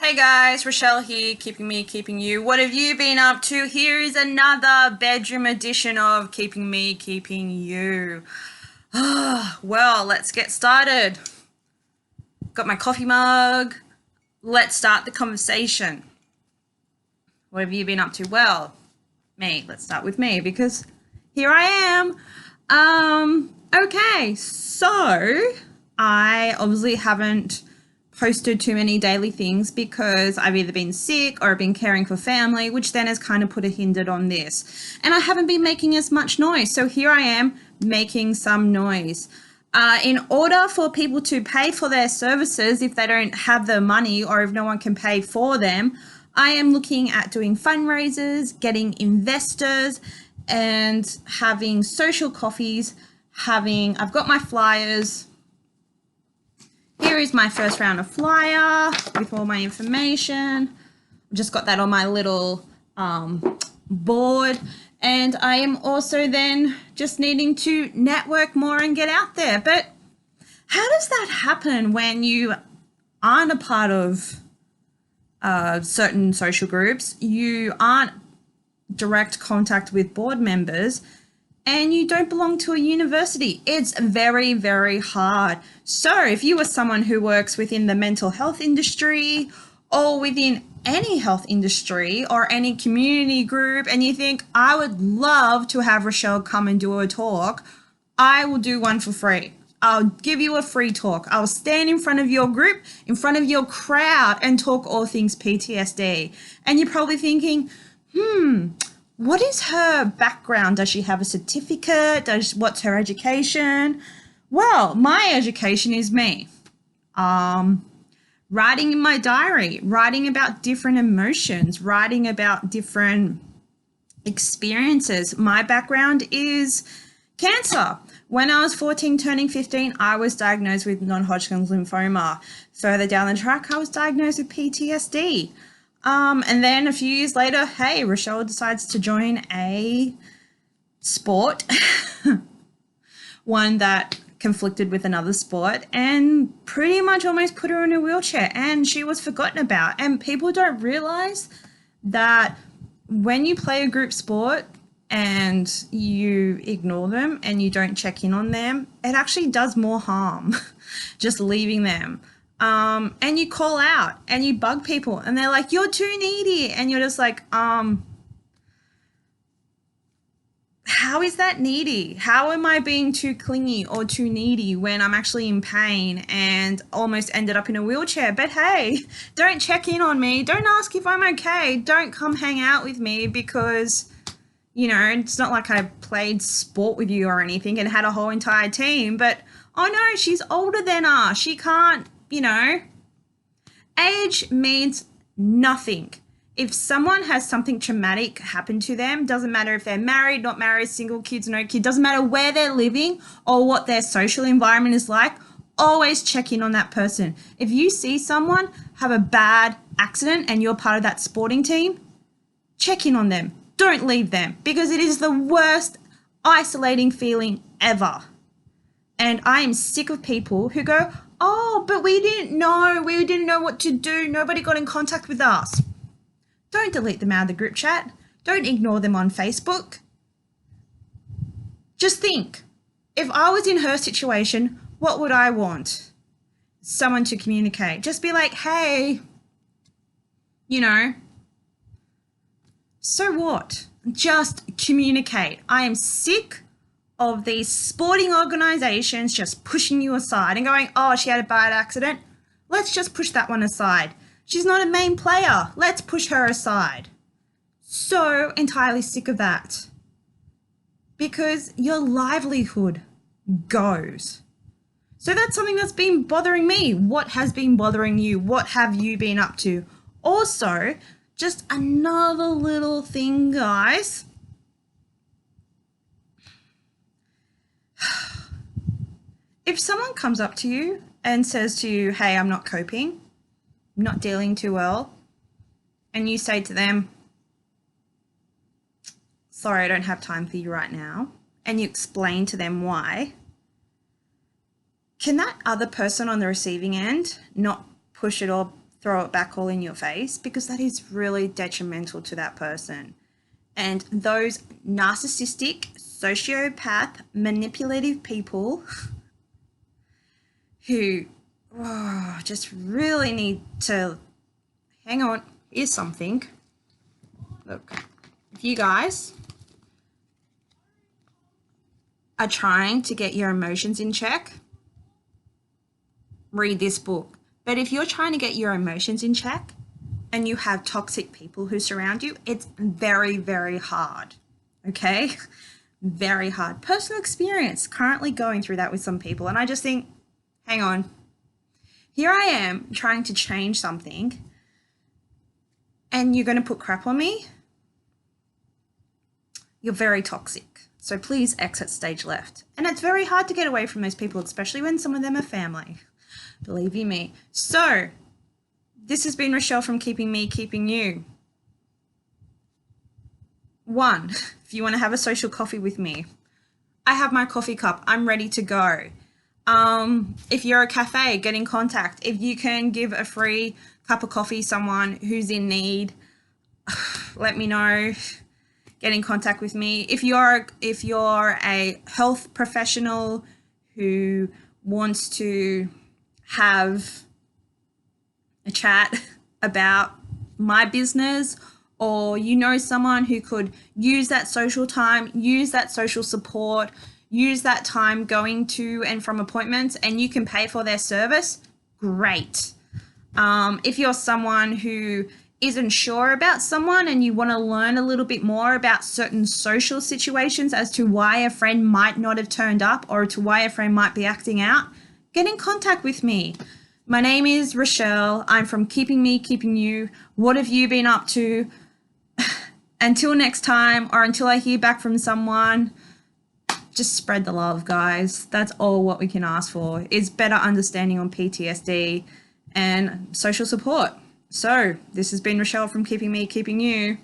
Hey guys, Rochelle here, keeping me, keeping you. What have you been up to? Here is another bedroom edition of Keeping Me, Keeping You. Well, let's get started. Got my coffee mug. Let's start the conversation. What have you been up to? Well, me. Let's start with me because here I am. Okay, so I obviously haven't posted too many daily things because I've either been sick or I've been caring for family, which then has kind of put a hinder on this. And I haven't been making as much noise. So here I am making some noise. In order for people to pay for their services, if they don't have the money or if no one can pay for them, I am looking at doing fundraisers, getting investors, and having social coffees. I've got my flyers. Here is my first round of flyer with all my information. I've just got that on my little board. And I am also then just needing to network more and get out there. But how does that happen when you aren't a part of certain social groups? You aren't direct contact with board members and you don't belong to a university. It's very, very hard. So if you are someone who works within the mental health industry or within any health industry or any community group and you think, I would love to have Rochelle come and do a talk, I will do one for free. I'll give you a free talk. I'll stand in front of your group, in front of your crowd and talk all things PTSD. And you're probably thinking, what is her background? Does she have a certificate? What's her education? Well, my education is me. Writing in my diary, writing about different emotions, writing about different experiences. My background is cancer. When I was 14, turning 15, I was diagnosed with non-Hodgkin's lymphoma. Further down the track, I was diagnosed with PTSD. And then a few years later, hey, Rochelle decides to join a sport, one that conflicted with another sport, and pretty much almost put her in a wheelchair, and she was forgotten about. And people don't realize that when you play a group sport and you ignore them and you don't check in on them, it actually does more harm just leaving them. And you call out and you bug people and they're like, you're too needy. And you're just like, how is that needy? How am I being too clingy or too needy when I'm actually in pain and almost ended up in a wheelchair? But hey, don't check in on me. Don't ask if I'm okay. Don't come hang out with me because, it's not like I played sport with you or anything and had a whole entire team. But, oh no, she's older than us. She can't. Age means nothing. If someone has something traumatic happen to them, doesn't matter if they're married, not married, single, kids, no kid, doesn't matter where they're living or what their social environment is like, always check in on that person. If you see someone have a bad accident and you're part of that sporting team, check in on them. Don't leave them because it is the worst isolating feeling ever. And I am sick of people who go, oh, but we didn't know what to do. Nobody got in contact with us. Don't delete them out of the group chat. Don't ignore them on Facebook. Just think, if I was in her situation, what would I want? Someone to communicate. Just be like, hey, so what? Just communicate. I am sick of these sporting organizations just pushing you aside and going, oh, she had a bad accident. Let's just push that one aside. She's not a main player. Let's push her aside. So entirely sick of that. Because your livelihood goes. So that's something that's been bothering me. What has been bothering you? What have you been up to? Also, just another little thing, guys. If someone comes up to you and says to you, hey, I'm not coping, I'm not dealing too well, and you say to them, sorry, I don't have time for you right now, and you explain to them why, can that other person on the receiving end not push it all throw it back all in your face, because that is really detrimental to that person. And those narcissistic, sociopath, manipulative people who just really need to hang on. Here's something. Look, if you guys are trying to get your emotions in check, read this book. But if you're trying to get your emotions in check and you have toxic people who surround you, it's very, very hard. Okay? Very hard. Personal experience, currently going through that with some people. And I just think, hang on. Here I am trying to change something, and you're going to put crap on me? You're very toxic. So please exit stage left. And it's very hard to get away from those people, especially when some of them are family. Believe you me. So this has been Rochelle from Keeping Me, Keeping You. 1, if you want to have a social coffee with me, I have my coffee cup. I'm ready to go. If you're a cafe, get in contact. If you can give a free cup of coffee to someone who's in need, let me know. Get in contact with me. If you're a health professional who wants to have a chat about my business, or you know someone who could use that social time, use that social support, use that time going to and from appointments, and you can pay for their service, great. If you're someone who isn't sure about someone and you want to learn a little bit more about certain social situations as to why a friend might not have turned up or to why a friend might be acting out, get in contact with me. My name is Rochelle. I'm from Keeping Me, Keeping You. What have you been up to? Until next time, or until I hear back from someone, just spread the love, guys. That's all what we can ask for, is better understanding on PTSD and social support. So this has been Rochelle from Keeping Me, Keeping You.